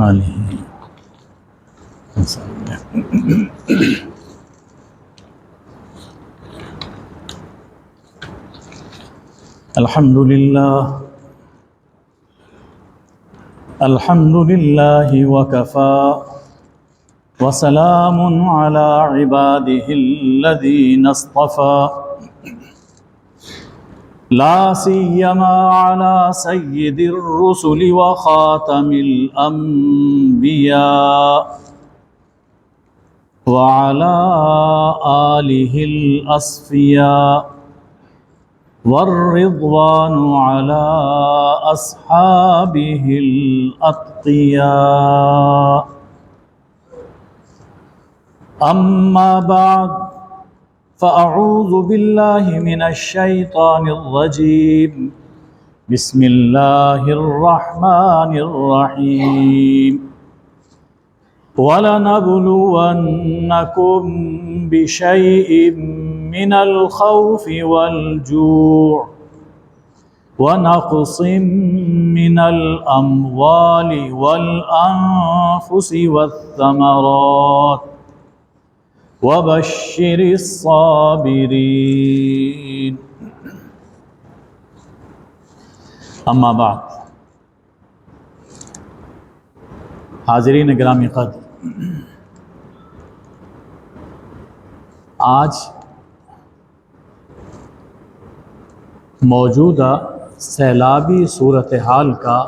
آلہ وصحبہ۔ الحمد للہ وکفى وسلام علی عباده الذین اصطفى لا سیما علی سید الرسل وخاتم الانبیاء وعلى آلہ الاصفیاء والرضوان على أصحابه الأتقياء أما بعد فأعوذ بالله من الشيطان الرجيم بسم الله الرحمن الرحيم وَلَنَبْلُوَنَّكُمْ بِشَيْءٍ مِّنَ الْخَوْفِ وَالْجُوعِ وَنَقْصٍ مِّنَ الْأَمْوَالِ وَالْأَنفُسِ وَالثَّمَرَاتِ وَبَشِّرِ الصَّابِرِينَ اما بعد، حاضرین گرامی قدر، آج موجودہ سیلابی صورتحال کا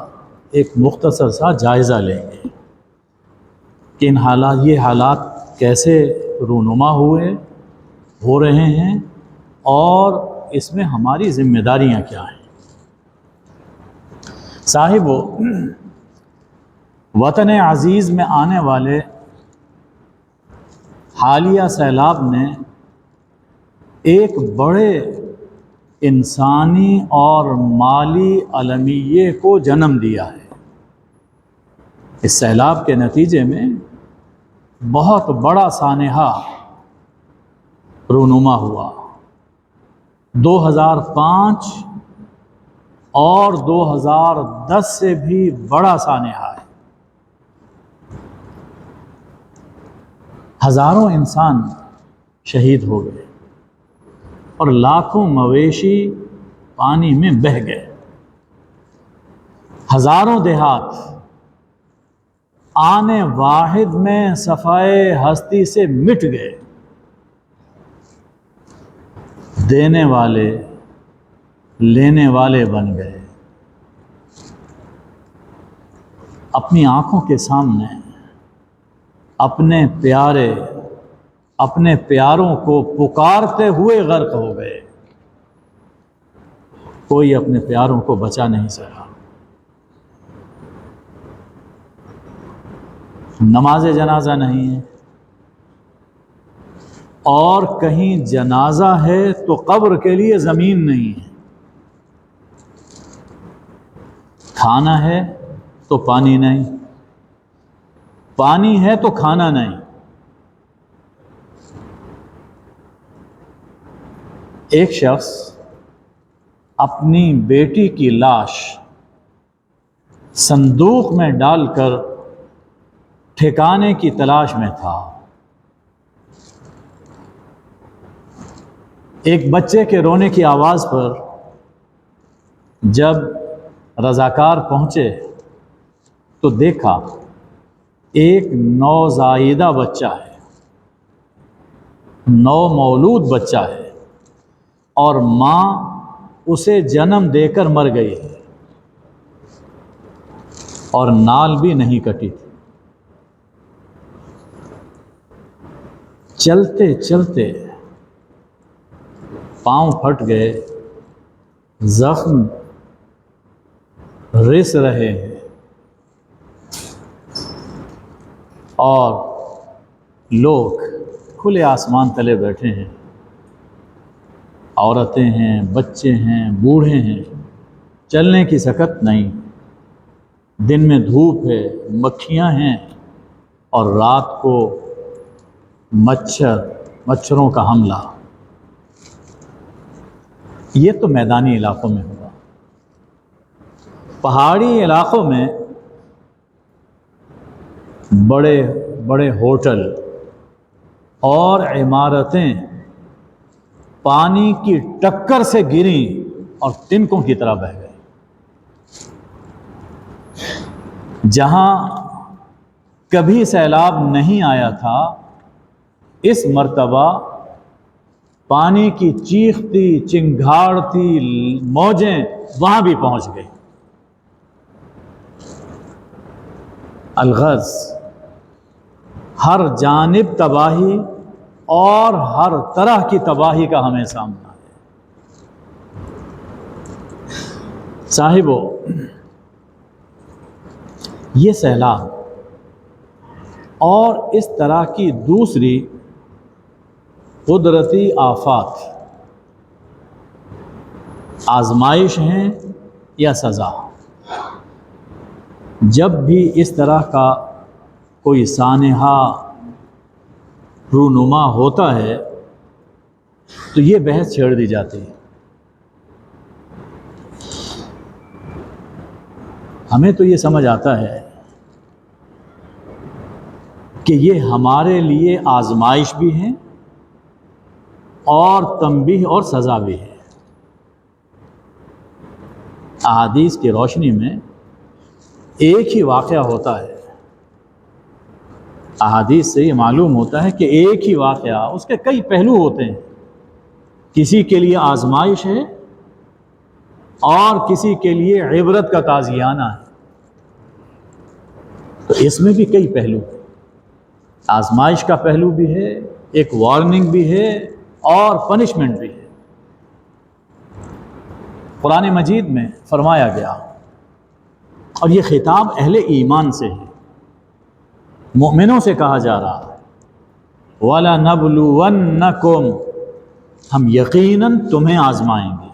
ایک مختصر سا جائزہ لیں گے کہ یہ حالات کیسے رونما ہو رہے ہیں اور اس میں ہماری ذمہ داریاں کیا ہیں۔ صاحبو، وطن عزیز میں آنے والے حالیہ سیلاب نے ایک بڑے انسانی اور مالی المیے کو جنم دیا ہے۔ اس سیلاب کے نتیجے میں بہت بڑا سانحہ رونما ہوا۔ 2005 اور 2010 سے بھی بڑا سانحہ ہے۔ ہزاروں انسان شہید ہو گئے اور لاکھوں مویشی پانی میں بہہ گئے۔ ہزاروں دیہات آنے واحد میں صفائے ہستی سے مٹ گئے۔ دینے والے لینے والے بن گئے۔ اپنی آنکھوں کے سامنے اپنے پیاروں کو پکارتے ہوئے غرق ہو گئے۔ کوئی اپنے پیاروں کو بچا نہیں سکا۔ نماز جنازہ نہیں ہے، اور کہیں جنازہ ہے تو قبر کے لیے زمین نہیں ہے۔ کھانا ہے تو پانی نہیں، پانی ہے تو کھانا نہیں۔ ایک شخص اپنی بیٹی کی لاش صندوق میں ڈال کر ٹھکانے کی تلاش میں تھا۔ ایک بچے کے رونے کی آواز پر جب رضاکار پہنچے تو دیکھا ایک نوزائیدہ بچہ ہے، نومولود بچہ ہے، اور ماں اسے جنم دے کر مر گئی ہے اور نال بھی نہیں کٹی تھی۔ چلتے چلتے پاؤں پھٹ گئے، زخم رس رہے ہیں، اور لوگ کھلے آسمان تلے بیٹھے ہیں۔ عورتیں ہیں، بچے ہیں، بوڑھے ہیں، چلنے کی سکت نہیں۔ دن میں دھوپ ہے، مکھیاں ہیں، اور رات کو مچھروں کا حملہ۔ یہ تو میدانی علاقوں میں ہوا۔ پہاڑی علاقوں میں بڑے بڑے ہوٹل اور عمارتیں پانی کی ٹکر سے گریں اور تنکوں کی طرح بہہ گئے۔ جہاں کبھی سیلاب نہیں آیا تھا، اس مرتبہ پانی کی چیختی چنگھاڑتی موجیں وہاں بھی پہنچ گئی۔ الغرض ہر جانب تباہی اور ہر طرح کی تباہی کا ہمیں سامنا ہے۔ صاحبو، یہ سیلاب اور اس طرح کی دوسری قدرتی آفات آزمائش ہیں یا سزا؟ جب بھی اس طرح کا کوئی سانحہ رونما ہوتا ہے تو یہ بحث چھیڑ دی جاتی ہے۔ ہمیں تو یہ سمجھ آتا ہے کہ یہ ہمارے لیے آزمائش بھی ہے اور تنبیہ اور سزا بھی ہے۔ احادیث کی روشنی میں ایک ہی واقعہ ہوتا ہے۔ احادیث سے یہ معلوم ہوتا ہے کہ ایک ہی واقعہ، اس کے کئی پہلو ہوتے ہیں۔ کسی کے لیے آزمائش ہے اور کسی کے لیے عبرت کا تازیانہ ہے۔ تو اس میں بھی کئی پہلو ہیں۔ آزمائش کا پہلو بھی ہے، ایک وارننگ بھی ہے اور پنشمنٹ بھی ہے۔ قرآن مجید میں فرمایا گیا، اور یہ خطاب اہل ایمان سے ہے، مومنوں سے کہا جا رہا ہے، وَلَنَبْلُوَنَّكُمْ، ہم یقیناً تمہیں آزمائیں گے۔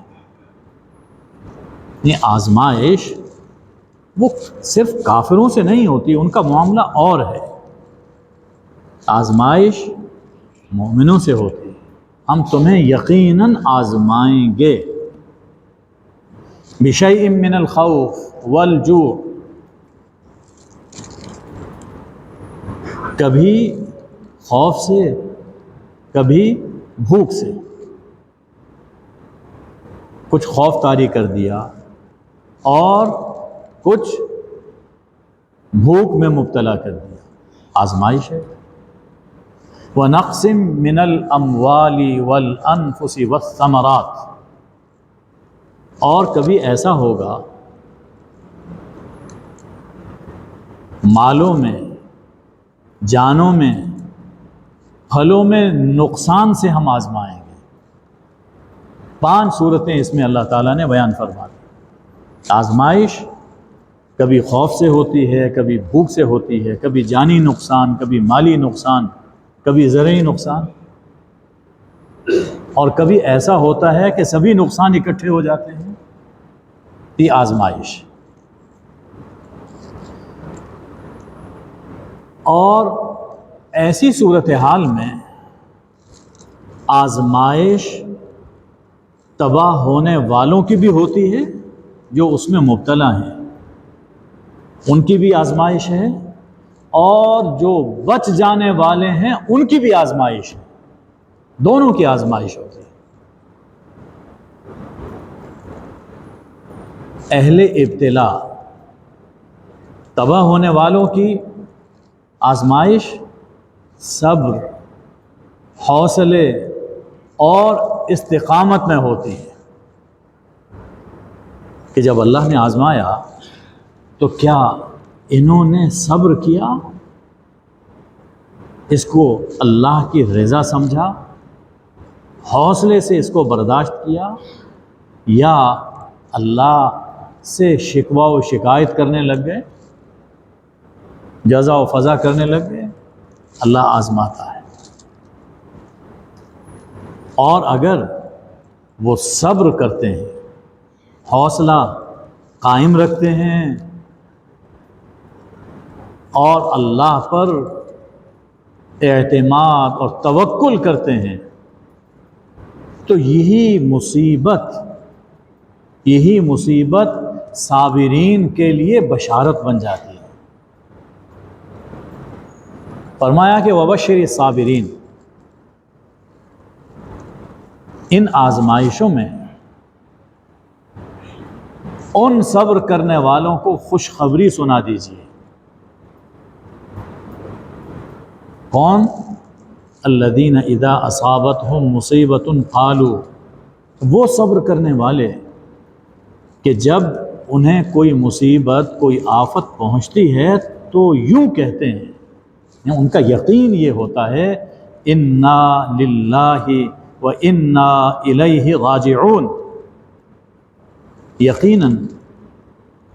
یہ آزمائش وہ صرف کافروں سے نہیں ہوتی، ان کا معاملہ اور ہے۔ آزمائش مومنوں سے ہوتی ہے، ہم تمہیں یقیناً آزمائیں گے۔ بِشَيْءٍ مِّنَ الْخَوْفِ وَالْجُوعِ، کبھی خوف سے، کبھی بھوک سے۔ کچھ خوف طاری کر دیا اور کچھ بھوک میں مبتلا کر دیا، آزمائش ہے۔ وَنَقْصٍ مِّنَ الْأَمْوَالِ وَالْأَنفُسِ وَالثَّمَرَاتِ، اور کبھی ایسا ہوگا مالوں میں، جانوں میں، پھلوں میں نقصان سے ہم آزمائیں گے۔ 5 صورتیں اس میں اللہ تعالیٰ نے بیان فرما دی۔ آزمائش کبھی خوف سے ہوتی ہے، کبھی بھوک سے ہوتی ہے، کبھی جانی نقصان، کبھی مالی نقصان، کبھی زرعی نقصان، اور کبھی ایسا ہوتا ہے کہ سبھی نقصان اکٹھے ہو جاتے ہیں۔ یہ آزمائش۔ اور ایسی صورتحال میں آزمائش تباہ ہونے والوں کی بھی ہوتی ہے، جو اس میں مبتلا ہیں، ان کی بھی آزمائش ہے، اور جو بچ جانے والے ہیں ان کی بھی آزمائش ہے۔ دونوں کی آزمائش ہوتی ہے۔ اہل ابتلا، تباہ ہونے والوں کی آزمائش صبر، حوصلے اور استقامت میں ہوتی ہے، کہ جب اللہ نے آزمایا تو کیا انہوں نے صبر کیا، اس کو اللہ کی رضا سمجھا، حوصلے سے اس کو برداشت کیا، یا اللہ سے شکوہ و شکایت کرنے لگ گئے، جزا و فضا کرنے لگ گئے؟ اللہ آزماتا ہے۔ اور اگر وہ صبر کرتے ہیں، حوصلہ قائم رکھتے ہیں اور اللہ پر اعتماد اور توکل کرتے ہیں، تو یہی مصیبت صابرین کے لیے بشارت بن جاتی ہے۔ فرمایا کہ وبشر الصابرین، ان آزمائشوں میں ان صبر کرنے والوں کو خوشخبری سنا دیجیے۔ کون؟ الذین اذا اصابتہم مصیبۃ قالوا، وہ صبر کرنے والے کہ جب انہیں کوئی مصیبت، کوئی آفت پہنچتی ہے تو یوں کہتے ہیں، یعنی ان کا یقین یہ ہوتا ہے انا للہ و انا الیہ راجعون، یقیناً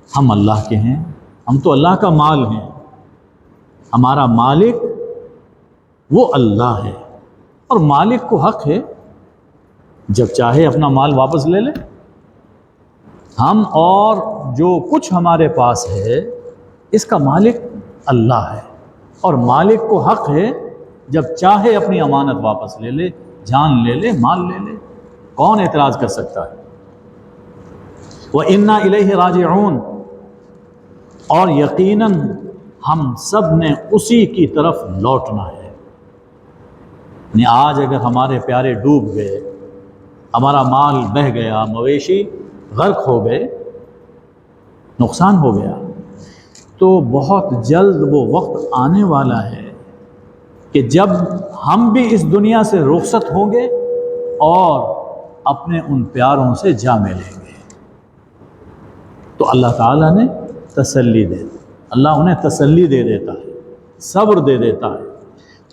ہم اللہ کے ہیں، ہم تو اللہ کا مال ہیں، ہمارا مالک وہ اللہ ہے، اور مالک کو حق ہے جب چاہے اپنا مال واپس لے لے۔ ہم اور جو کچھ ہمارے پاس ہے اس کا مالک اللہ ہے، اور مالک کو حق ہے جب چاہے اپنی امانت واپس لے لے، جان لے لے، مال لے لے، کون اعتراض کر سکتا ہے؟ وَإِنَّا إِلَيْهِ رَاجِعُونَ، اور یقیناً ہم سب نے اسی کی طرف لوٹنا ہے۔ یعنی آج اگر ہمارے پیارے ڈوب گئے، ہمارا مال بہہ گیا، مویشی غرق ہو گئے، نقصان ہو گیا، تو بہت جلد وہ وقت آنے والا ہے کہ جب ہم بھی اس دنیا سے رخصت ہوں گے اور اپنے ان پیاروں سے جا ملیں گے۔ تو اللہ تعالیٰ نے تسلی دے، اللہ انہیں تسلی دے دیتا ہے، صبر دے دیتا ہے۔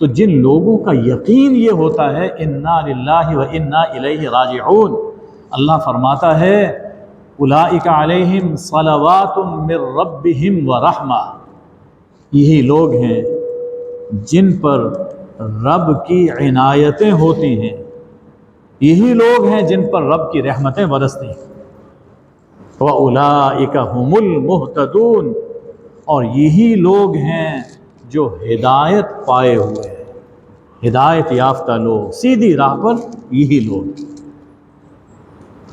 تو جن لوگوں کا یقین یہ ہوتا ہے انا للہ و انا الیہ راجعون، اللہ فرماتا ہے اولئک علیہم صلوات من ربہم ورحمہ، یہی لوگ ہیں جن پر رب کی عنایتیں ہوتی ہیں، یہی لوگ ہیں جن پر رب کی رحمتیں برستی ہیں۔ وَأُولَئِكَ هُمُ الْمُهْتَدُونَ، اور یہی لوگ ہیں جو ہدایت پائے ہوئے ہیں، ہدایت یافتہ لوگ، سیدھی راہ پر یہی لوگ۔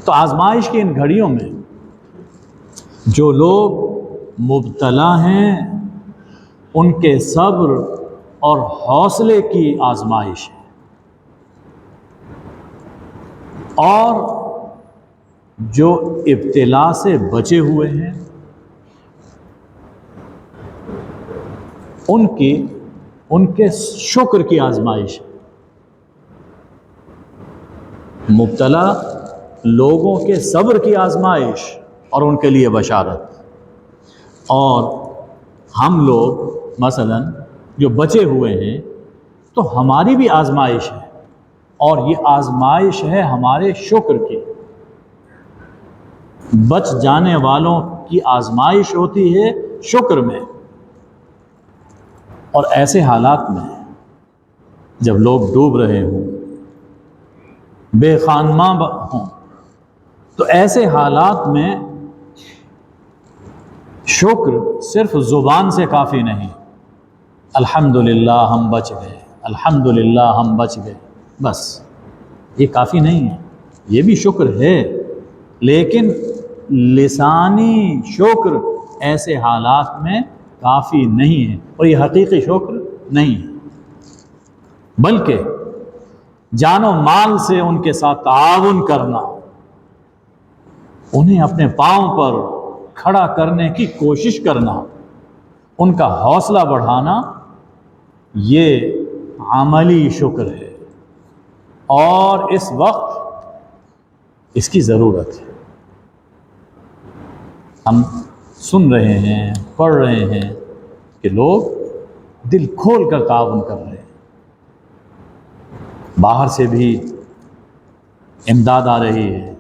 تو آزمائش کی ان گھڑیوں میں جو لوگ مبتلا ہیں ان کے صبر اور حوصلے کی آزمائش ہے، اور جو ابتلا سے بچے ہوئے ہیں ان کے شکر کی آزمائش ہے۔ مبتلا لوگوں کے صبر کی آزمائش اور ان کے لیے بشارت، اور ہم لوگ مثلا جو بچے ہوئے ہیں تو ہماری بھی آزمائش ہے، اور یہ آزمائش ہے ہمارے شکر کی۔ بچ جانے والوں کی آزمائش ہوتی ہے شکر میں، اور ایسے حالات میں جب لوگ ڈوب رہے ہوں، بے خانماں ہوں، تو ایسے حالات میں شکر صرف زبان سے کافی نہیں، الحمدللہ ہم بچ گئے، الحمدللہ ہم بچ گئے، بس یہ کافی نہیں ہے۔ یہ بھی شکر ہے، لیکن لسانی شکر ایسے حالات میں کافی نہیں ہے، اور یہ حقیقی شکر نہیں ہے، بلکہ جان و مال سے ان کے ساتھ تعاون کرنا، انہیں اپنے پاؤں پر کھڑا کرنے کی کوشش کرنا، ان کا حوصلہ بڑھانا، یہ عملی شکر ہے، اور اس وقت اس کی ضرورت ہے۔ ہم سن رہے ہیں، پڑھ رہے ہیں کہ لوگ دل کھول کر تعاون کر رہے ہیں، باہر سے بھی امداد آ رہی ہے،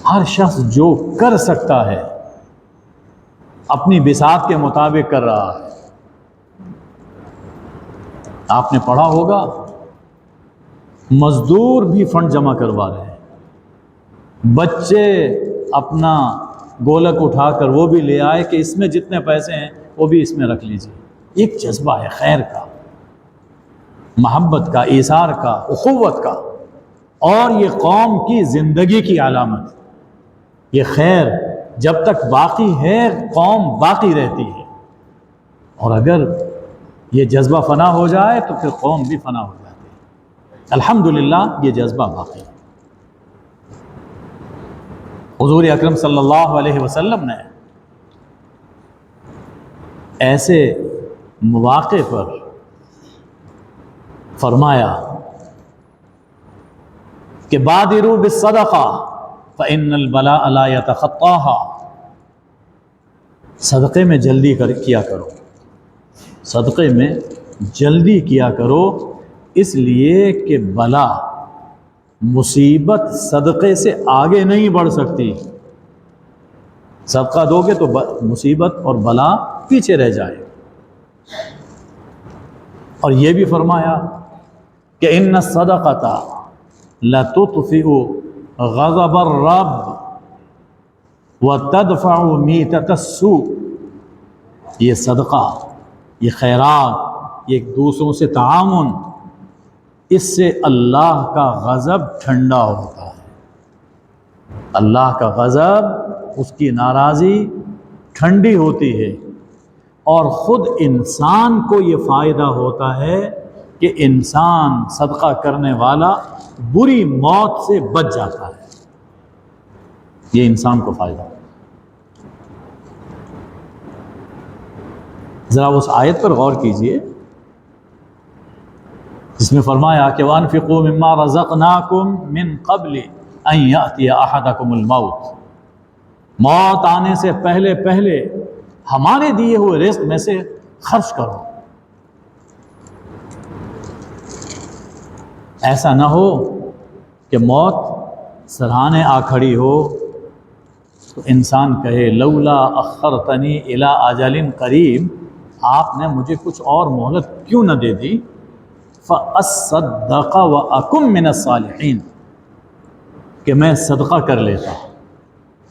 ہر شخص جو کر سکتا ہے اپنی بساط کے مطابق کر رہا ہے۔ آپ نے پڑھا ہوگا مزدور بھی فنڈ جمع کروا رہے ہیں، بچے اپنا گولک اٹھا کر وہ بھی لے آئے کہ اس میں جتنے پیسے ہیں وہ بھی اس میں رکھ لیجیے۔ ایک جذبہ ہے خیر کا، محبت کا، ایثار کا، اخوت کا، اور یہ قوم کی زندگی کی علامت۔ یہ خیر جب تک باقی ہے قوم باقی رہتی ہے، اور اگر یہ جذبہ فنا ہو جائے تو پھر قوم بھی فنا ہو جاتی ہے۔ الحمدللہ یہ جذبہ باقی ہے۔ حضور اکرم صلی اللہ علیہ وسلم نے ایسے مواقع پر فرمایا کہ بادروا بالصدقہ فإن البلاء لا يتخطاها، صدقے میں جلدی کیا کرو، صدقے میں جلدی کیا کرو، اس لیے کہ بلا مصیبت صدقے سے آگے نہیں بڑھ سکتی۔ صدقہ دو گے تو مصیبت اور بلا پیچھے رہ جائے۔ اور یہ بھی فرمایا کہ ان الصدقۃ لتطفئ غضب الرب وتدفع میتۃ السوء، یہ صدقہ، یہ خیرات، یہ ایک دوسروں سے تعاون، اس سے اللہ کا غضب ٹھنڈا ہوتا ہے۔ اللہ کا غضب، اس کی ناراضی ٹھنڈی ہوتی ہے، اور خود انسان کو یہ فائدہ ہوتا ہے کہ انسان صدقہ کرنے والا بری موت سے بچ جاتا ہے۔ یہ انسان کو فائدہ ہے۔ ذرا اس آیت پر غور کیجئے جس میں فرمایا کہ وَأَنفِقُوا مِمَّا رَزَقْنَاكُمْ مِن قَبْلِ أَن يَأْتِيَ أَحَدَكُمُ الْمَوْتُ، موت آنے سے پہلے پہلے ہمارے دیے ہوئے رزق میں سے خرچ کرو۔ ایسا نہ ہو کہ موت سرہانے آ کھڑی ہو تو انسان کہے لولا اخرتنی الی اجل قریب، آپ نے مجھے کچھ اور مہلت کیوں نہ دے دی، فاصدق واکن من الصالحین، کہ میں صدقہ کر لیتا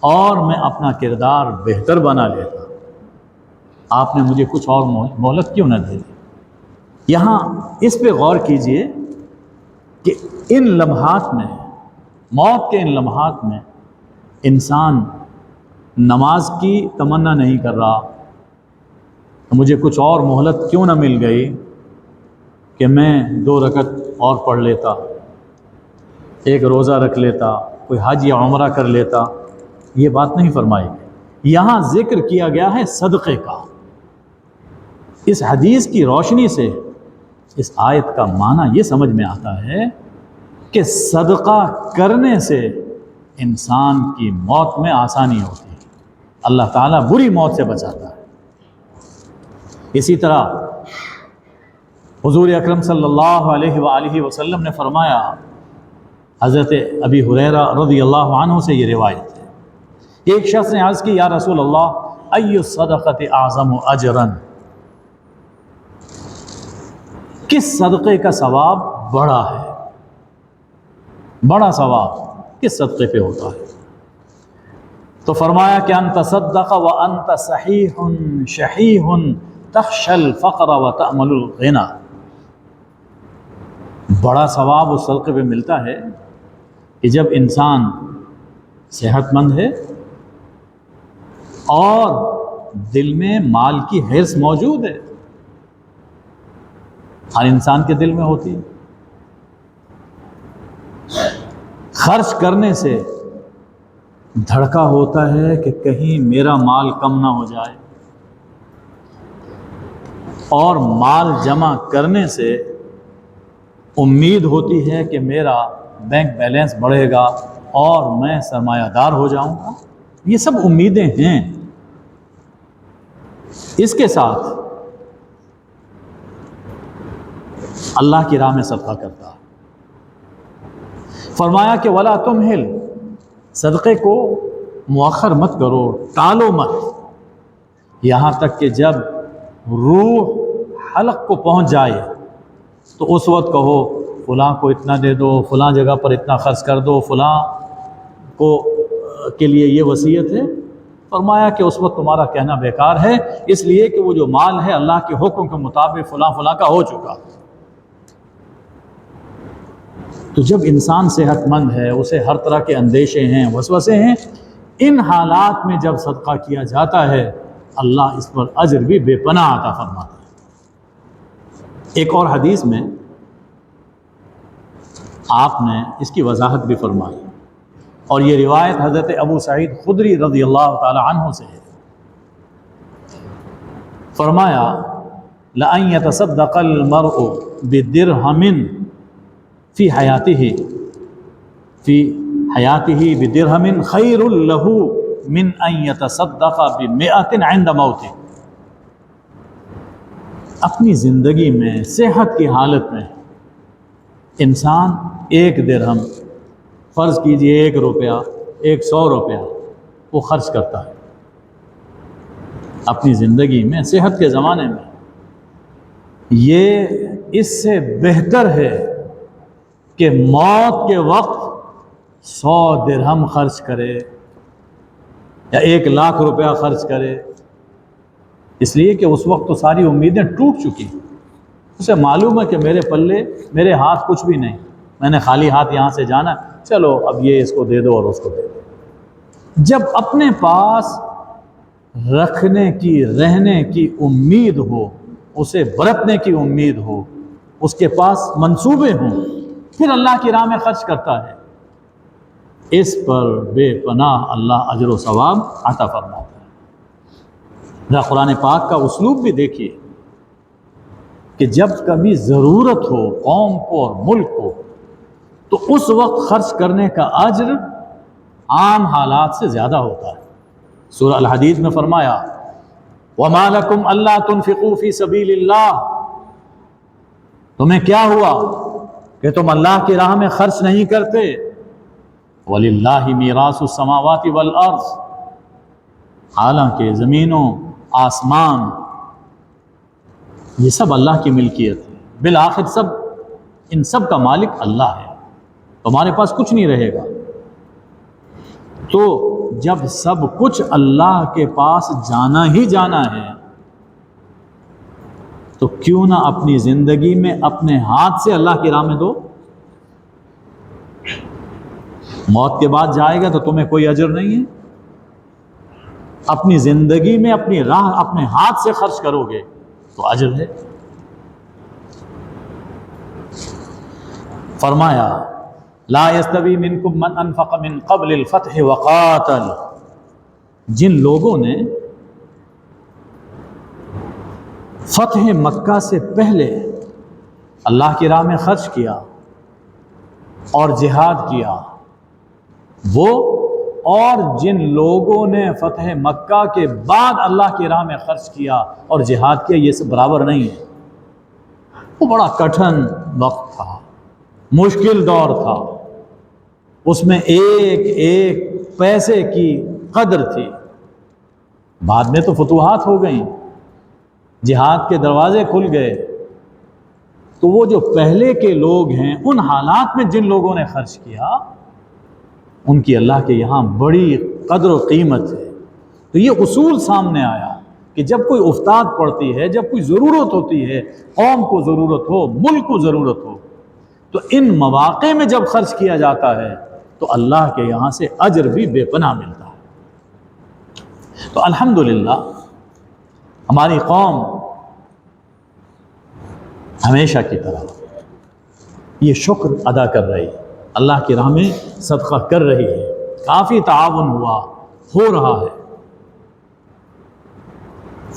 اور میں اپنا کردار بہتر بنا لیتا، آپ نے مجھے کچھ اور مہلت کیوں نہ دے دی۔ یہاں اس پہ غور کیجئے کہ ان لمحات میں، موت کے ان لمحات میں، انسان نماز کی تمنا نہیں کر رہا، مجھے کچھ اور مہلت کیوں نہ مل گئی کہ میں 2 رکعت اور پڑھ لیتا، ایک روزہ رکھ لیتا، کوئی حج یا عمرہ کر لیتا، یہ بات نہیں فرمائی گئی۔ یہاں ذکر کیا گیا ہے صدقے کا۔ اس حدیث کی روشنی سے اس آیت کا معنی یہ سمجھ میں آتا ہے کہ صدقہ کرنے سے انسان کی موت میں آسانی ہوتی ہے، اللہ تعالیٰ بری موت سے بچاتا ہے۔ اسی طرح حضور اکرم صلی اللہ علیہ وآلہ وسلم نے فرمایا، حضرت ابی ہریرہ رضی اللہ عنہ سے یہ روایت ہے، ایک شخص نے عرض کی یا رسول اللہ ای الصدقۃ اعظم اجرا، کس صدقے کا ثواب بڑا ہے، بڑا ثواب کس صدقے پہ ہوتا ہے؟ تو فرمایا کہ ان تصدق وانت صحیح شحیح تخشى الفقر وتأمل الغنى، بڑا ثواب اس صدقے پہ ملتا ہے کہ جب انسان صحت مند ہے اور دل میں مال کی حرص موجود ہے، ہر انسان کے دل میں ہوتی ہے، خرچ کرنے سے دھڑکا ہوتا ہے کہ کہیں میرا مال کم نہ ہو جائے، اور مال جمع کرنے سے امید ہوتی ہے کہ میرا بینک بیلنس بڑھے گا اور میں سرمایہ دار ہو جاؤں گا۔ یہ سب امیدیں ہیں۔ اس کے ساتھ اللہ کی راہ میں صدقہ کرتا، فرمایا کہ ولا تمہل، صدقے کو مؤخر مت کرو، ٹالو مت، یہاں تک کہ جب روح حلق کو پہنچ جائے تو اس وقت کہو فلاں کو اتنا دے دو، فلاں جگہ پر اتنا خرچ کر دو، فلاں کو کے لیے یہ وصیت ہے۔ فرمایا کہ اس وقت تمہارا کہنا بیکار ہے، اس لیے کہ وہ جو مال ہے اللہ کے حکم کے مطابق فلاں فلاں کا ہو چکا۔ تو جب انسان صحت مند ہے، اسے ہر طرح کے اندیشے ہیں، وسوسے ہیں، ان حالات میں جب صدقہ کیا جاتا ہے اللہ اس پر اجر بھی بے پناہ عطا فرماتا ہے۔ ایک اور حدیث میں آپ نے اس کی وضاحت بھی فرمائی، اور یہ روایت حضرت ابو سعید خدری رضی اللہ تعالی عنہ سے ہے۔ فرمایا لَأَن يَتَصَدَّقَ الْمَرْءُ بِدِرْهَمٍ فِي حَيَاتِهِ بِدِرْهَمٍ خَيْرٌ لَهُ مِنْ أَن يَتَصَدَّقَ بِمِئَةٍ عِنْدَ مَوْتِهِ۔ اپنی زندگی میں صحت کی حالت میں انسان 1 درہم، فرض کیجئے 1 روپیہ، 100 روپیہ وہ خرچ کرتا ہے اپنی زندگی میں صحت کے زمانے میں، یہ اس سے بہتر ہے کہ موت کے وقت 100 درہم خرچ کرے یا 1 لاکھ روپیہ خرچ کرے، اس لیے کہ اس وقت تو ساری امیدیں ٹوٹ چکی، اسے معلوم ہے کہ میرے پلے، میرے ہاتھ کچھ بھی نہیں، میں نے خالی ہاتھ یہاں سے جانا، چلو اب یہ اس کو دے دو اور اس کو دے دو۔ جب اپنے پاس رکھنے کی، رہنے کی امید ہو، اسے برتنے کی امید ہو، اس کے پاس منصوبے ہوں، پھر اللہ کی راہ میں خرچ کرتا ہے، اس پر بے پناہ اللہ اجر و ثواب عطا فرماتا ہے۔ قرآن پاک کا اسلوب بھی دیکھیے کہ جب کبھی ضرورت ہو قوم کو اور ملک کو تو اس وقت خرچ کرنے کا اجر عام حالات سے زیادہ ہوتا ہے۔ سورہ الحدید میں فرمایا وَمَا لَكُمْ أَلَّا تُنْفِقُوا فِي سَبِيلِ اللَّهِ، تمہیں کیا ہوا کہ تم اللہ کی راہ میں خرچ نہیں کرتے؟ وَلِلَّهِ مِيرَاثُ السَّمَاوَاتِ وَالْأَرْضِ، حالانکہ زمینوں، آسمان، یہ سب اللہ کی ملکیت ہے، بالآخر سب ان سب کا مالک اللہ ہے، تمہارے پاس کچھ نہیں رہے گا۔ تو جب سب کچھ اللہ کے پاس جانا ہی جانا ہے تو کیوں نہ اپنی زندگی میں اپنے ہاتھ سے اللہ کی راہ میں دو؟ موت کے بعد جائے گا تو تمہیں کوئی اجر نہیں ہے، اپنی زندگی میں اپنی راہ اپنے ہاتھ سے خرچ کرو گے تو اجر ہے۔ فرمایا لا يستوی منکم من انفق من قبل الفتح وقاتل، جن لوگوں نے فتح مکہ سے پہلے اللہ کی راہ میں خرچ کیا اور جہاد کیا، وہ اور جن لوگوں نے فتح مکہ کے بعد اللہ کی راہ میں خرچ کیا اور جہاد کیا، یہ سب برابر نہیں ہے۔ وہ بڑا کٹھن وقت تھا، مشکل دور تھا، اس میں ایک ایک پیسے کی قدر تھی۔ بعد میں تو فتوحات ہو گئیں، جہاد کے دروازے کھل گئے، تو وہ جو پہلے کے لوگ ہیں ان حالات میں جن لوگوں نے خرچ کیا ان کی اللہ کے یہاں بڑی قدر و قیمت ہے۔ تو یہ اصول سامنے آیا کہ جب کوئی افتاد پڑتی ہے، جب کوئی ضرورت ہوتی ہے، قوم کو ضرورت ہو، ملک کو ضرورت ہو، تو ان مواقع میں جب خرچ کیا جاتا ہے تو اللہ کے یہاں سے اجر بھی بے پناہ ملتا ہے۔ تو الحمدللہ ہماری قوم ہمیشہ کی طرح یہ شکر ادا کر رہی ہے، اللہ کی راہ میں صدقہ کر رہی ہے، کافی تعاون ہو رہا ہے۔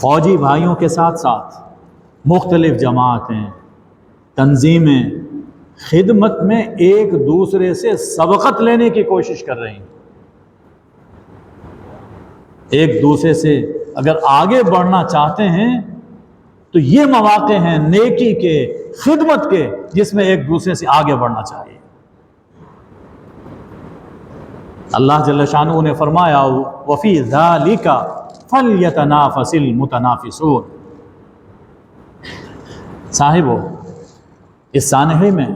فوجی بھائیوں کے ساتھ ساتھ مختلف جماعتیں، تنظیمیں خدمت میں ایک دوسرے سے سبقت لینے کی کوشش کر رہی ہیں، ایک دوسرے سے اگر آگے بڑھنا چاہتے ہیں تو یہ مواقع ہیں نیکی کے، خدمت کے، جس میں ایک دوسرے سے آگے بڑھنا چاہیے۔ اللہ جل شانہ نے فرمایا وَفِي ذَلِكَ فَلْيَتَنَافَسِ الْمُتَنَافِسُونَ، صاحبو اس سانحے میں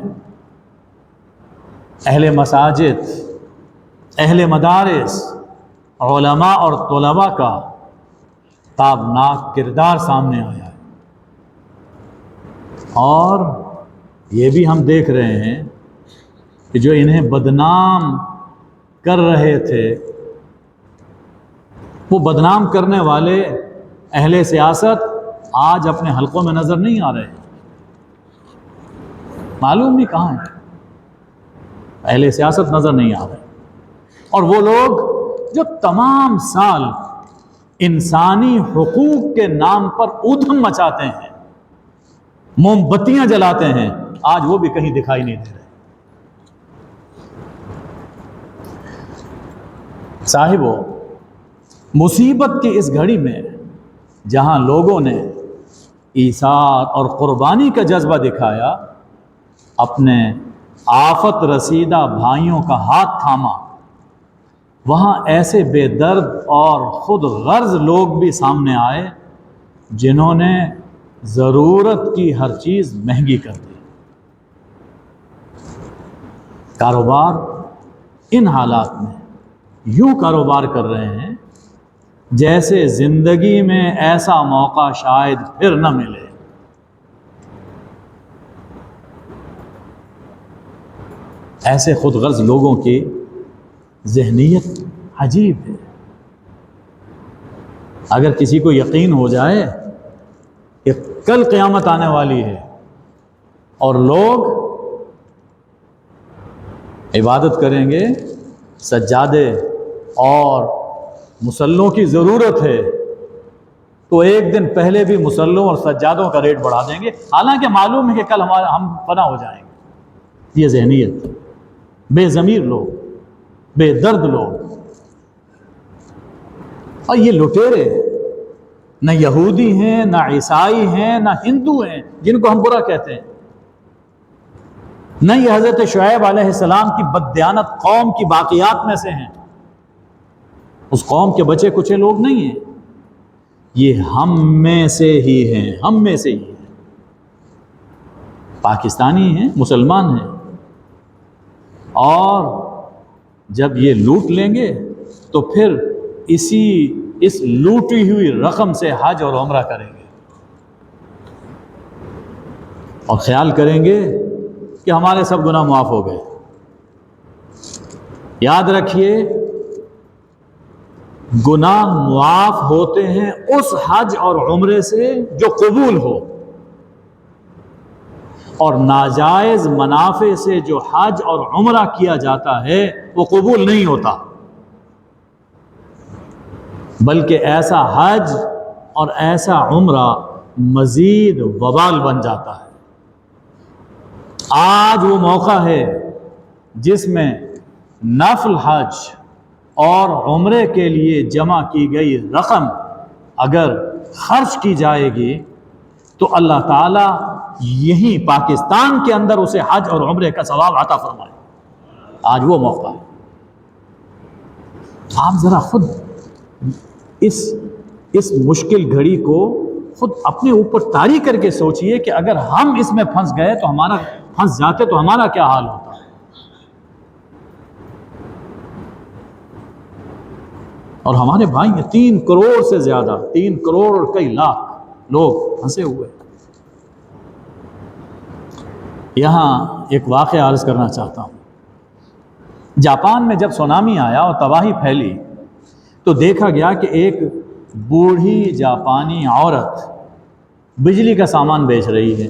اہل مساجد، اہل مدارس، علماء اور طلباء کا تابناک کردار سامنے آیا ہے، اور یہ بھی ہم دیکھ رہے ہیں کہ جو انہیں بدنام کر رہے تھے وہ بدنام کرنے والے اہل سیاست آج اپنے حلقوں میں نظر نہیں آ رہے ہیں۔ معلوم نہیں کہاں ہیں، اہل سیاست نظر نہیں آ رہے، اور وہ لوگ جو تمام سال انسانی حقوق کے نام پر ادھم مچاتے ہیں، موم بتیاں جلاتے ہیں، آج وہ بھی کہیں دکھائی نہیں دے رہے۔ صاحبو، مصیبت کی اس گھڑی میں جہاں لوگوں نے ایثار اور قربانی کا جذبہ دکھایا، اپنے آفت رسیدہ بھائیوں کا ہاتھ تھاما، وہاں ایسے بے درد اور خود غرض لوگ بھی سامنے آئے جنہوں نے ضرورت کی ہر چیز مہنگی کر دی۔ کاروبار ان حالات میں یوں کاروبار کر رہے ہیں جیسے زندگی میں ایسا موقع شاید پھر نہ ملے۔ ایسے خود غرض لوگوں کی ذہنیت عجیب ہے۔ اگر کسی کو یقین ہو جائے کہ کل قیامت آنے والی ہے اور لوگ عبادت کریں گے، سجادے اور مصلوں کی ضرورت ہے، تو ایک دن پہلے بھی مصلوں اور سجادوں کا ریٹ بڑھا دیں گے، حالانکہ معلوم ہے کہ کل ہم فنا ہو جائیں گے۔ یہ ذہنیت، بے ضمیر لوگ، بے درد لوگ، اور یہ لٹیرے نہ یہودی ہیں، نہ عیسائی ہیں، نہ ہندو ہیں جن کو ہم برا کہتے ہیں، نہ یہ حضرت شعیب علیہ السلام کی بددیانت قوم کی باقیات میں سے ہیں، اس قوم کے بچے کچھ لوگ نہیں ہیں، یہ ہم میں سے ہی ہیں، ہم میں سے ہی ہیں، پاکستانی ہیں، مسلمان ہیں، اور جب یہ لوٹ لیں گے تو پھر اس لوٹی ہوئی رقم سے حج اور عمرہ کریں گے، اور خیال کریں گے کہ ہمارے سب گناہ معاف ہو گئے۔ یاد رکھیے، گناہ معاف ہوتے ہیں اس حج اور عمرے سے جو قبول ہو، اور ناجائز منافع سے جو حج اور عمرہ کیا جاتا ہے وہ قبول نہیں ہوتا، بلکہ ایسا حج اور ایسا عمرہ مزید وبال بن جاتا ہے۔ آج وہ موقع ہے جس میں نفل حج اور عمرے کے لیے جمع کی گئی رقم اگر خرچ کی جائے گی تو اللہ تعالیٰ یہیں پاکستان کے اندر اسے حج اور عمرے کا ثواب عطا فرمائے۔ آج وہ موقع ہے۔ آپ ذرا خود اس مشکل گھڑی کو خود اپنے اوپر طاری کر کے سوچئے کہ اگر ہم اس میں پھنس گئے تو پھنس جاتے تو ہمارا کیا حال ہوتا۔ اور ہمارے بھائی 3 کروڑ سے زیادہ، 3 کروڑ اور کئی لاکھ لوگ پھنسے ہوئے۔ یہاں ایک واقعہ عرض کرنا چاہتا ہوں۔ جاپان میں جب سونامی آیا اور تباہی پھیلی تو دیکھا گیا کہ ایک بوڑھی جاپانی عورت بجلی کا سامان بیچ رہی ہے۔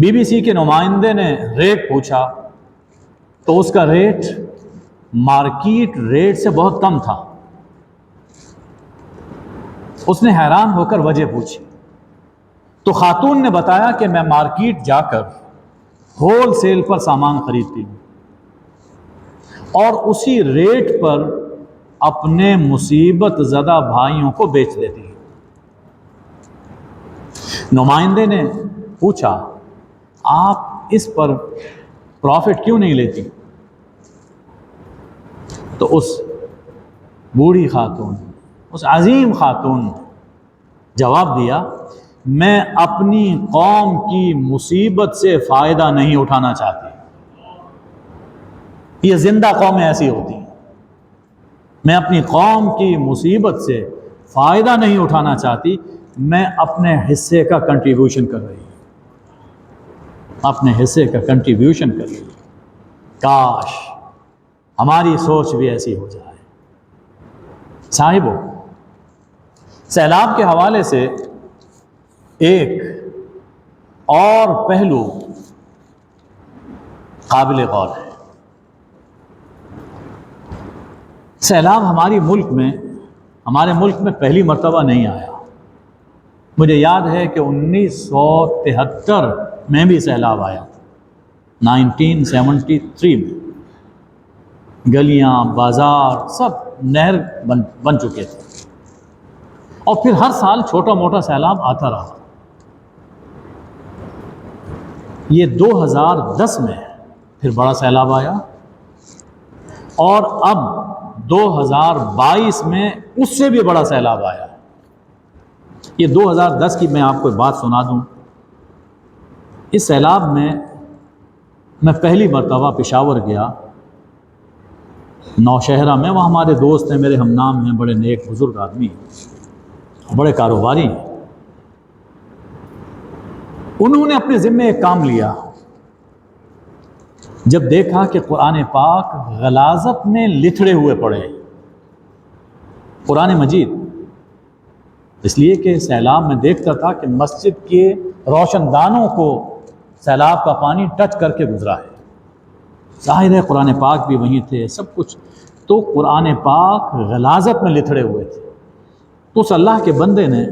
BBC کے نمائندے نے ریٹ پوچھا تو اس کا ریٹ مارکیٹ ریٹ سے بہت کم تھا۔ اس نے حیران ہو کر وجہ پوچھی تو خاتون نے بتایا کہ میں مارکیٹ جا کر ہول سیل پر سامان خریدتی ہوں اور اسی ریٹ پر اپنے مصیبت زدہ بھائیوں کو بیچ دیتی ہوں۔ نمائندے نے پوچھا آپ اس پر پروفٹ کیوں نہیں لیتی؟ تو اس بوڑھی خاتون، اس عظیم خاتون نے جواب دیا، میں اپنی قوم کی مصیبت سے فائدہ نہیں اٹھانا چاہتی۔ یہ زندہ قومیں ایسی ہوتی ہیں، میں اپنی قوم کی مصیبت سے فائدہ نہیں اٹھانا چاہتی، میں اپنے حصے کا کنٹریبیوشن کر رہی ہوں، اپنے حصے کا کنٹریبیوشن کر رہی ہوں۔ کاش ہماری سوچ بھی ایسی ہو جائے۔ صاحبو، سیلاب کے حوالے سے ایک اور پہلو قابل غور ہے۔ سیلاب ہمارے ملک میں پہلی مرتبہ نہیں آیا۔ مجھے یاد ہے کہ 1973 میں بھی سیلاب آیا تھا، 1973 میں گلیاں بازار سب نہر بن چکے تھے، اور پھر ہر سال چھوٹا موٹا سیلاب آتا رہا۔ یہ 2010 میں پھر بڑا سیلاب آیا، اور اب 2022 میں اس سے بھی بڑا سیلاب آیا۔ یہ 2010 کی میں آپ کو بات سنا دوں۔ اس سیلاب میں پہلی مرتبہ پشاور گیا، نوشہرہ میں، وہاں ہمارے دوست ہیں، میرے ہم نام ہیں، بڑے نیک بزرگ آدمی ہیں، بڑے کاروباری ہیں۔ انہوں نے اپنے ذمے ایک کام لیا۔ جب دیکھا کہ قرآن پاک غلاظت میں لتھڑے ہوئے پڑے، قرآن مجید، اس لیے کہ سیلاب میں دیکھتا تھا کہ مسجد کے روشن دانوں کو سیلاب کا پانی ٹچ کر کے گزرا ہے، ظاہر ہے قرآن پاک بھی وہیں تھے، سب کچھ، تو قرآن پاک غلاظت میں لتھڑے ہوئے تھے۔ تو اس اللہ کے بندے نے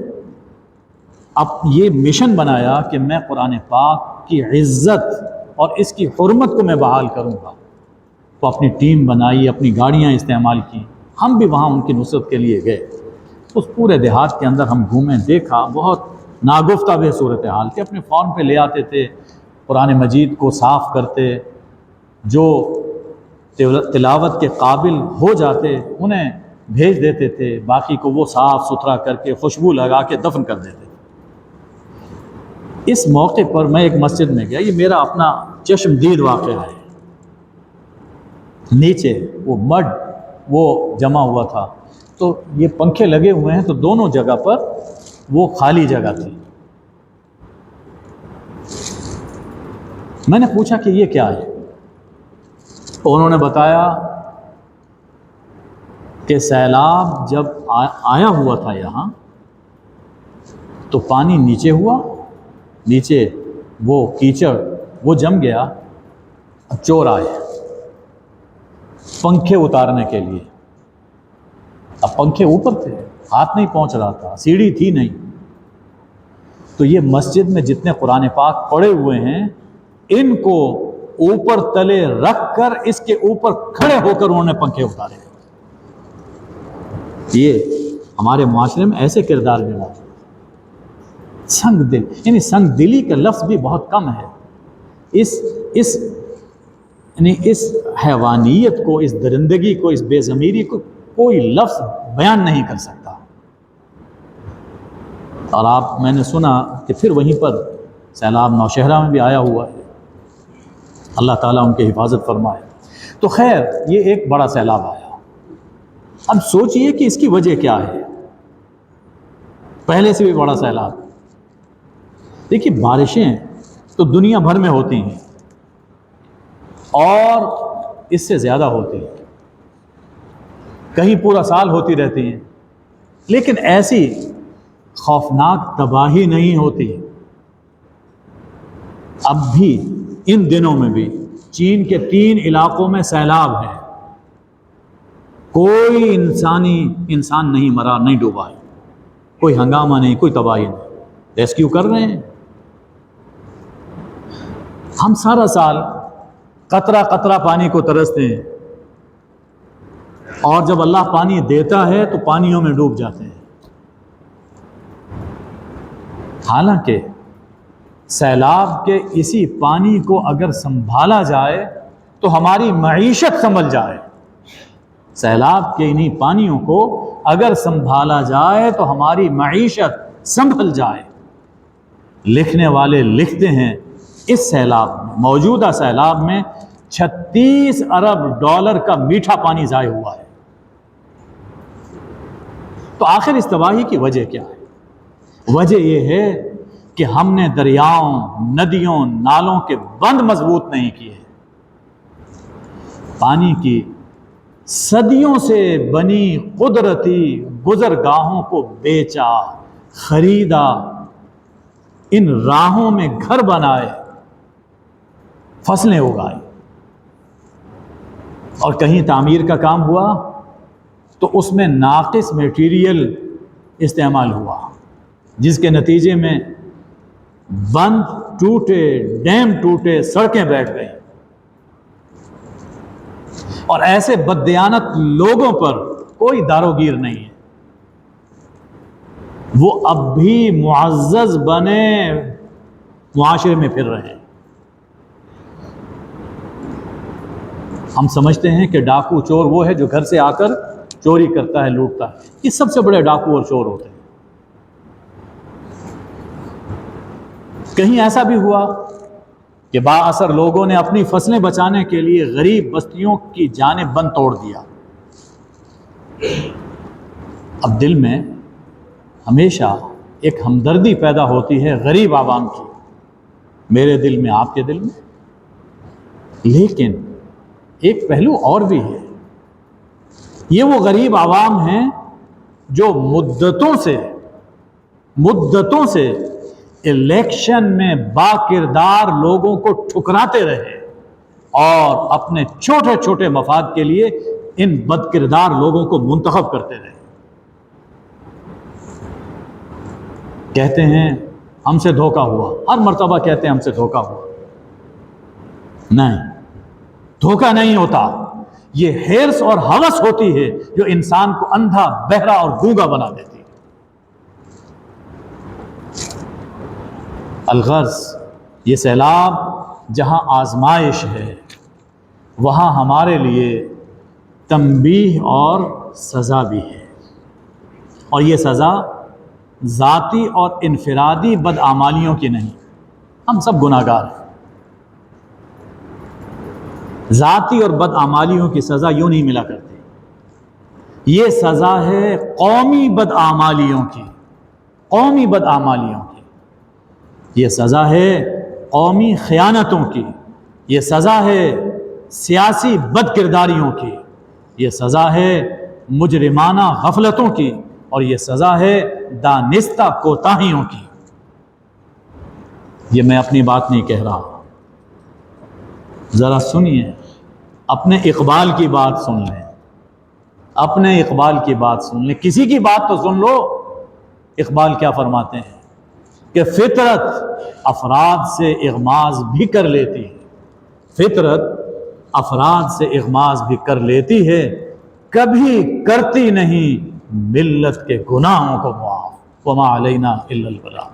اب یہ مشن بنایا کہ میں قرآن پاک کی عزت اور اس کی حرمت کو میں بحال کروں گا۔ تو اپنی ٹیم بنائی، اپنی گاڑیاں استعمال کی، ہم بھی وہاں ان کی نصرت کے لیے گئے۔ اس پورے دیہات کے اندر ہم گھومیں، دیکھا بہت ناگفتہ بے صورتحال تھی۔ اپنے فون پہ لے آتے تھے، قرآن مجید کو صاف کرتے، جو تلاوت کے قابل ہو جاتے انہیں بھیج دیتے تھے، باقی کو وہ صاف ستھرا کر کے خوشبو لگا کے دفن کر دیتے تھے۔ اس موقع پر میں ایک مسجد میں گیا، یہ میرا اپنا چشم دید واقعہ ہے۔ نیچے وہ مڈ وہ جمع ہوا تھا، تو یہ پنکھے لگے ہوئے ہیں، تو دونوں جگہ پر وہ خالی جگہ تھی۔ میں نے پوچھا کہ یہ کیا ہے؟ انہوں نے بتایا کہ سیلاب جب آیا ہوا تھا یہاں، تو پانی نیچے ہوا، نیچے وہ کیچڑ وہ جم گیا، اب چور آئے پنکھے اتارنے کے لیے۔ اب پنکھے اوپر تھے، ہاتھ نہیں پہنچ رہا تھا، سیڑھی تھی نہیں، تو یہ مسجد میں جتنے قرآن پاک پڑے ہوئے ہیں، ان کو اوپر تلے رکھ کر اس کے اوپر کھڑے ہو کر انہوں نے پنکھے اتارے۔ یہ ہمارے معاشرے میں ایسے کردار میں موجود، سنگ دل، یعنی سنگ دلی کا لفظ بھی بہت کم ہے۔ اس حیوانیت کو، اس درندگی کو، اس بے ضمیری کو کوئی لفظ بیان نہیں کر سکتا۔ اور میں نے سنا کہ پھر وہیں پر سیلاب نوشہرہ میں بھی آیا ہوا ہے، اللہ تعالیٰ ان کی حفاظت فرمائے۔ تو خیر، یہ ایک بڑا سیلاب آیا۔ اب سوچئے کہ اس کی وجہ کیا ہے؟ پہلے سے بھی بڑا سیلاب۔ دیکھیے، بارشیں تو دنیا بھر میں ہوتی ہیں اور اس سے زیادہ ہوتی ہیں، کہیں پورا سال ہوتی رہتی ہیں، لیکن ایسی خوفناک تباہی نہیں ہوتی۔ اب بھی ان دنوں میں بھی چین کے 3 علاقوں میں سیلاب ہے، کوئی انسان نہیں مرا، نہیں ڈوبا ہے، کوئی ہنگامہ نہیں، کوئی تباہی نہیں، ریسکیو کر رہے ہیں۔ ہم سارا سال قطرہ قطرہ پانی کو ترستے ہیں، اور جب اللہ پانی دیتا ہے تو پانیوں میں ڈوب جاتے ہیں۔ حالانکہ سیلاب کے اسی پانی کو اگر سنبھالا جائے تو ہماری معیشت سنبھل جائے، سیلاب کے انہی پانیوں کو اگر سنبھالا جائے تو ہماری معیشت سنبھل جائے۔ لکھنے والے لکھتے ہیں اس سیلاب میں، موجودہ سیلاب میں 36 ارب ڈالر کا میٹھا پانی ضائع ہوا ہے۔ تو آخر اس تباہی کی وجہ کیا ہے؟ وجہ یہ ہے کہ ہم نے دریاؤں، ندیوں، نالوں کے بند مضبوط نہیں کیے، پانی کی صدیوں سے بنی قدرتی گزرگاہوں کو بیچا، خریدا، ان راہوں میں گھر بنائے، فصلیں اگائیں، اور کہیں تعمیر کا کام ہوا تو اس میں ناقص میٹیریل استعمال ہوا، جس کے نتیجے میں بند ٹوٹے، ڈیم ٹوٹے، سڑکیں بیٹھ گئیں، اور ایسے بددیانت لوگوں پر کوئی داروگیر نہیں ہے، وہ اب بھی معزز بنے معاشرے میں پھر رہے ہیں۔ ہم سمجھتے ہیں کہ ڈاکو چور وہ ہے جو گھر سے آ کر چوری کرتا ہے، لوٹتا ہے۔ یہ سب سے بڑے ڈاکو اور چور ہوتے ہیں۔ کہیں ایسا بھی ہوا کہ با اثر لوگوں نے اپنی فصلیں بچانے کے لیے غریب بستیوں کی جانب بند توڑ دیا۔ اب دل میں ہمیشہ ایک ہمدردی پیدا ہوتی ہے غریب عوام کی، میرے دل میں، آپ کے دل میں۔ لیکن ایک پہلو اور بھی ہے، یہ وہ غریب عوام ہیں جو مدتوں سے الیکشن میں با کردار لوگوں کو ٹھکراتے رہے اور اپنے چھوٹے چھوٹے مفاد کے لیے ان بد کردار لوگوں کو منتخب کرتے رہے۔ کہتے ہیں ہم سے دھوکہ ہوا، ہر مرتبہ کہتے ہیں ہم سے دھوکہ ہوا۔ نہیں، دھوکہ نہیں ہوتا، یہ ہرس اور ہوس ہوتی ہے جو انسان کو اندھا، بہرا اور گونگا بنا دیتی ہے۔ الغرض یہ سیلاب جہاں آزمائش ہے، وہاں ہمارے لیے تنبیہ اور سزا بھی ہے، اور یہ سزا ذاتی اور انفرادی بدعمالیوں کی نہیں۔ ہم سب گناہ گار ہیں، ذاتی اور بدعمالیوں کی سزا یوں نہیں ملا کرتی، یہ سزا ہے قومی بدعمالیوں کی، قومی بدعمالیوں کی، یہ سزا ہے قومی خیانتوں کی، یہ سزا ہے سیاسی بد کرداریوں کی، یہ سزا ہے مجرمانہ غفلتوں کی، اور یہ سزا ہے دانستہ کوتاہیوں کی۔ یہ میں اپنی بات نہیں کہہ رہا، ذرا سنیے، اپنے اقبال کی بات سن لیں، اپنے اقبال کی بات سن لیں، کسی کی بات تو سن لو۔ اقبال کیا فرماتے ہیں کہ فطرت افراد سے اغماض بھی کر لیتی ہے، فطرت افراد سے اغماض بھی کر لیتی ہے، کبھی کرتی نہیں ملت کے گناہوں کو معاف، وما علینا الا البلاغ۔